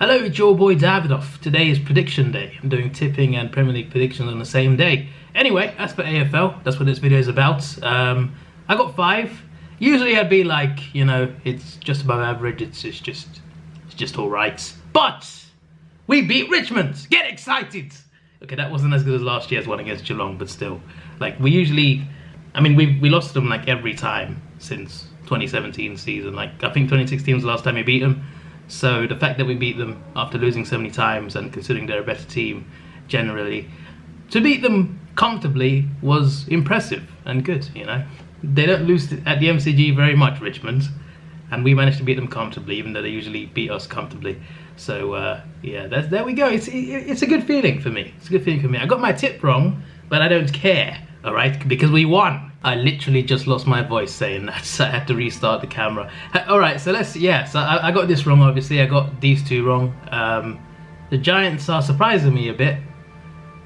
Hello, it's your boy Davidoff. Today is prediction day. I'm doing tipping and Premier League predictions on the same day. Anyway, as for AFL, that's what this video is about. I got 5. Usually I'd be like, you know, it's just above average, it's just alright. But we beat Richmond! Get excited! Okay, that wasn't as good as last year's one against Geelong, but still. Like, we usually, I mean, we lost them like every time since 2017 season. Like, I think 2016 was the last time we beat them. So the fact that we beat them after losing so many times and considering they're a better team generally, to beat them comfortably was impressive and good, you know. They don't lose at the MCG very much, Richmond, and we managed to beat them comfortably, even though they usually beat us comfortably. So yeah, there we go. It's a good feeling for me. It's a good feeling for me. I got my tip wrong, but I don't care, all right, because we won. I literally just lost my voice saying that, so I had to restart the camera. All right, so so I got this wrong, obviously. I got these two wrong. The Giants are surprising me a bit.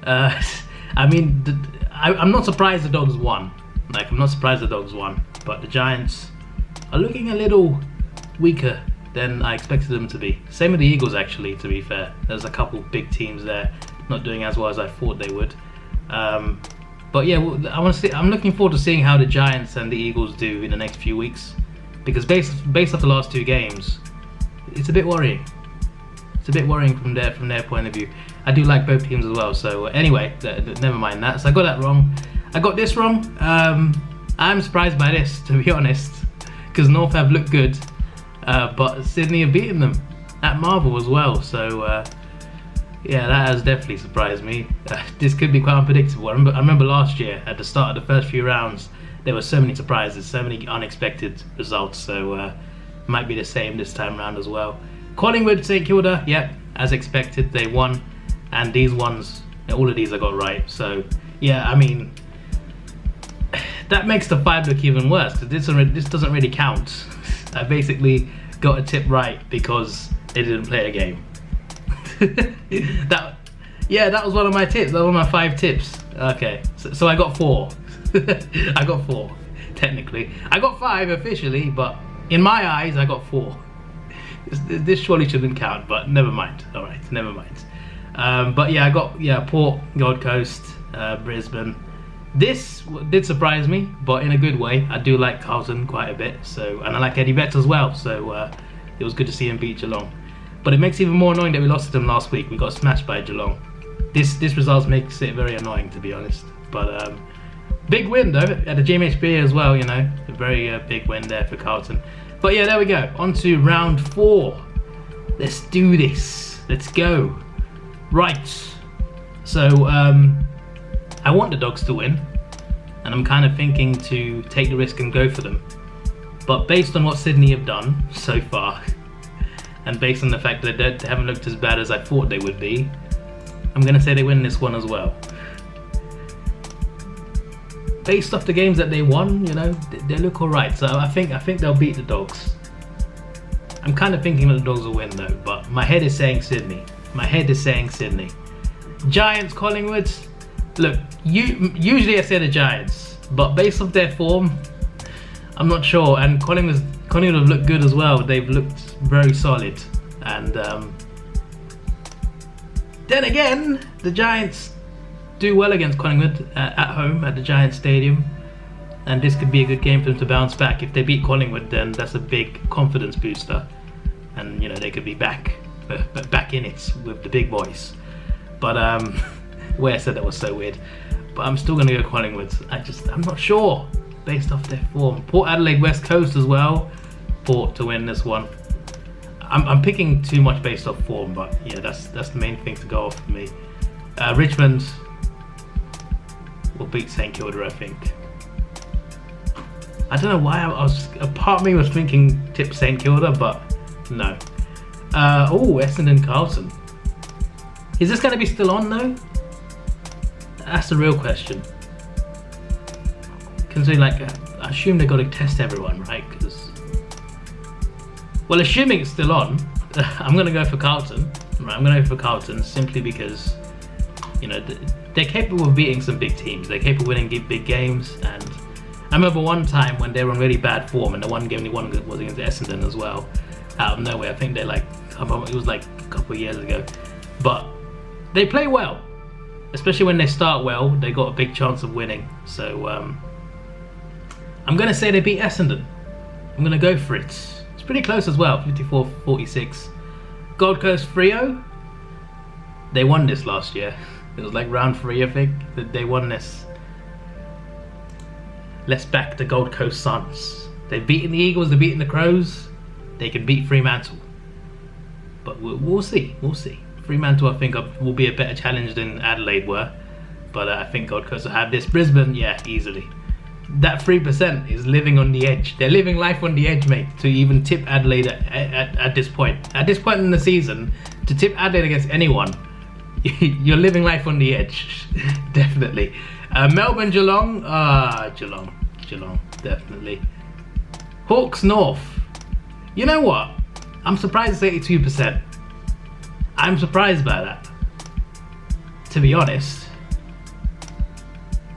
I mean, I'm not surprised the Dogs won. Like, I'm not surprised the Dogs won, but the Giants are looking a little weaker than I expected them to be. Same with the Eagles, actually, to be fair. There's a couple big teams there not doing as well as I thought they would. But yeah, I'm looking forward to seeing how the Giants and the Eagles do in the next few weeks, because based off the last 2 games, it's a bit worrying. It's a bit worrying from their point of view. I do like both teams as well. So anyway, never mind that. So I got that wrong. I got this wrong. I'm surprised by this, to be honest, because North have looked good, but Sydney have beaten them at Marvel as well. So. Yeah, that has definitely surprised me. This could be quite unpredictable. I remember last year, at the start of the first few rounds, there were so many surprises, so many unexpected results, so might be the same this time around as well. Collingwood, St Kilda, yeah, as expected, they won, and these ones, all of these I got right, so yeah, I mean, that makes the 5 look even worse, because this doesn't really count. I basically got a tip right because they didn't play a game. that was one of my tips. That was one of my 5 tips. Okay, so I got 4. I got 4 technically. I got 5 officially, but in my eyes I got 4. This surely shouldn't count, but never mind. All right, never mind. But yeah, I got Port, Gold Coast, Brisbane. This did surprise me, but in a good way. I do like Carlton quite a bit, so, and I like Eddie Betts as well, so it was good to see him beat Geelong. But it makes it even more annoying that we lost to them last week. We got smashed by Geelong. This result makes it very annoying, to be honest. But big win though at the GMHB as well. You know, a very big win there for Carlton. But yeah, there we go. On to round 4. Let's do this. Let's go. Right. So I want the Dogs to win, and I'm kind of thinking to take the risk and go for them. But based on what Sydney have done so far, and based on the fact that they haven't looked as bad as I thought they would be, I'm going to say they win this one as well. Based off the games that they won, you know, they look alright. So I think they'll beat the Dogs. I'm kind of thinking that the Dogs will win though, but my head is saying Sydney. My head is saying Sydney. Giants, Collingwood. Look, usually I say the Giants, but based off their form, I'm not sure. And Collingwood have looked good as well. They've looked very solid, and then again, the Giants do well against Collingwood at home at the Giants Stadium, and this could be a good game for them to bounce back. If they beat Collingwood, then that's a big confidence booster, and you know, they could be back in it with the big boys. But the way I said that was so weird, but I'm still going to go Collingwood. I'm not sure based off their form. Port Adelaide, West Coast as well. Port to win this one. I'm picking too much based off form, but yeah, that's the main thing to go off for me. Richmond will beat St Kilda, I think. I don't know why a part of me was thinking tip St Kilda, but no. Oh, Essendon Carlton. Is this going to be still on though? That's the real question. Considering, like, I assume they've got to test everyone, right? Well, assuming it's still on, I'm going to go for Carlton. Right, I'm going to go for Carlton simply because, you know, they're capable of beating some big teams. They're capable of winning big games. And I remember one time when they were in really bad form, and the one game they won was against Essendon as well. Out of nowhere, I think they it was like couple of years ago. But they play well, especially when they start well. They got a big chance of winning. So I'm gonna say they beat Essendon. I'm gonna go for it. It's pretty close as well, 54-46. Gold Coast Freo, they won this last year. It was like round 3, I think, that they won this. Let's back the Gold Coast Suns. They've beaten the Eagles, they've beaten the Crows. They can beat Fremantle. But we'll see, we'll see. Fremantle, I think, will be a better challenge than Adelaide were. But I think Gold Coast will have this. Brisbane, yeah, easily. That 3% is living on the edge. They're living life on the edge, mate, to even tip Adelaide at this point. At this point in the season, to tip Adelaide against anyone, you're living life on the edge. Definitely. Melbourne, Geelong. Geelong, definitely. Hawks, North. You know what? I'm surprised it's 82%. I'm surprised by that, to be honest.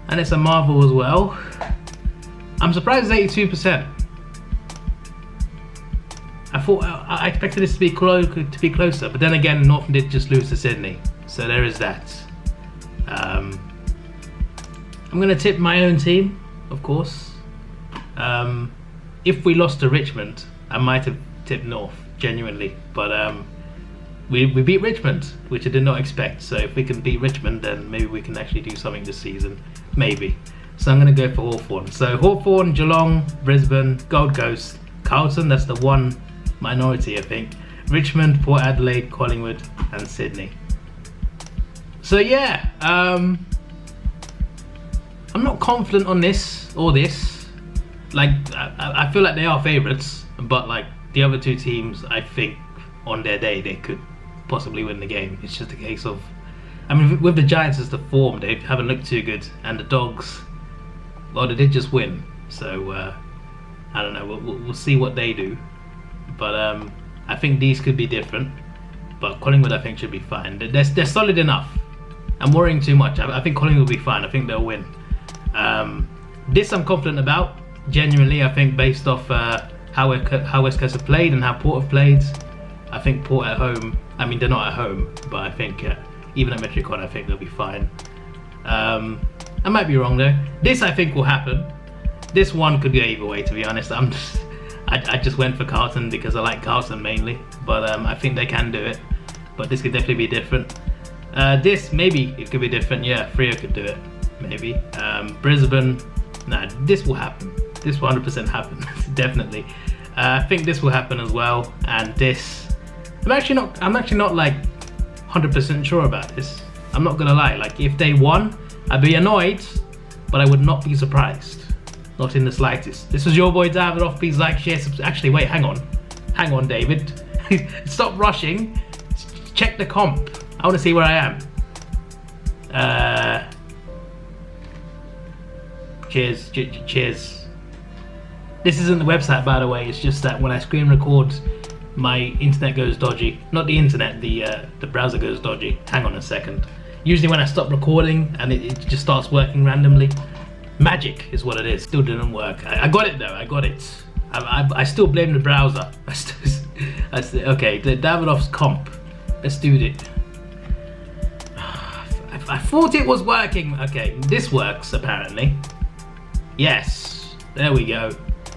And it's a marvel as well. I'm surprised it's 82%. I expected this to be closer, but then again, North did just lose to Sydney, so there is that. I'm gonna tip my own team, of course. If we lost to Richmond, I might have tipped North, genuinely, but we beat Richmond, which I did not expect. So if we can beat Richmond, then maybe we can actually do something this season, maybe. So I'm going to go for Hawthorn. So Hawthorn, Geelong, Brisbane, Gold Coast, Carlton, that's the one minority, I think. Richmond, Port Adelaide, Collingwood, and Sydney. So yeah, I'm not confident on this or this. Like, I feel like they are favourites, but like the other two teams, I think on their day they could possibly win the game. It's just a case of, I mean, with the Giants as the form, they haven't looked too good, and the Dogs, well, they did just win, so I don't know, we'll see what they do. But I think these could be different, but Collingwood I think should be fine. They're solid enough. I'm worrying too much. I think Collingwood will be fine. I think they'll win. This I'm confident about, genuinely. I think based off how West Coast have played and how Port have played. I think Port at home, I mean they're not at home, but I think even at Metricon I think they'll be fine. I might be wrong though. This I think will happen. This one could go either way, to be honest. I just went for Carlton because I like Carlton mainly, but I think they can do it. But this could definitely be different. This, maybe it could be different. Yeah, Freo could do it, maybe. Brisbane, nah, this will happen. This will 100% happen, definitely. I think this will happen as well, and this, I'm actually not like 100% sure about this. I'm not gonna lie. Like, if they won, I'd be annoyed, but I would not be surprised. Not in the slightest. This was your boy Davidoff. Please like, share, subscribe. Actually, wait, hang on, David. Stop rushing. Check the comp. I want to see where I am. Cheers. This isn't the website, by the way. It's just that when I screen record, my internet goes dodgy. Not the internet, the browser goes dodgy. Hang on a second. Usually when I stop recording and it just starts working randomly. Magic is what it is. Still didn't work. I got it though. I got it. I still blame the browser. Okay, the Davidoff's comp. Let's do it. I thought it was working. Okay, this works apparently. Yes, there we go.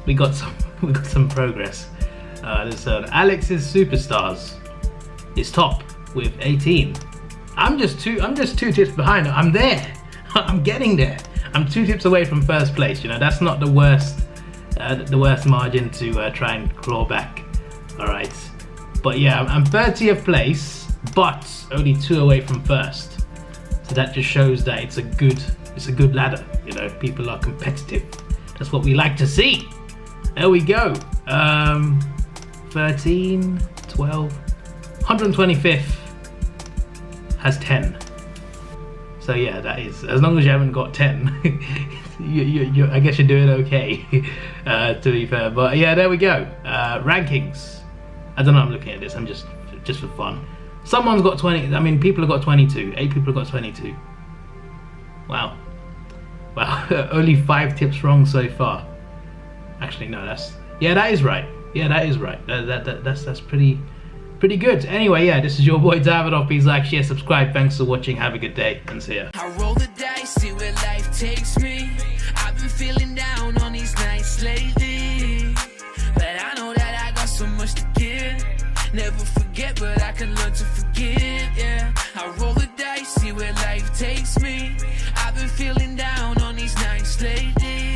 We got some progress. There's Alex's Superstars is top with 18. I'm just two tips behind. I'm there. I'm getting there. I'm 2 tips away from first place. You know, that's not the worst margin to try and claw back. All right, but yeah, I'm 30th place, but only 2 away from first. So that just shows that it's a good ladder. You know, people are competitive. That's what we like to see. There we go. 13, 12, 125th has 10. So yeah, that is, as long as you haven't got 10, I guess you're doing okay, to be fair. But yeah, there we go. Rankings. I don't know, I'm looking at this, I'm just for fun. Someone's got 20, I mean, people have got 22. 8 people have got 22. Wow. Only 5 tips wrong so far. Actually, no, that is right. Yeah, that is right. That's pretty good. Anyway, yeah, this is your boy Davidoff. Please like, share, subscribe. Thanks for watching. Have a good day and see ya. I roll the dice, see where life takes me. I've been feeling down on these nights lately, but I know that I got so much to give. Never forget, but I can learn to forgive, yeah. I roll the dice, see where life takes me. I've been feeling down on these nights lately.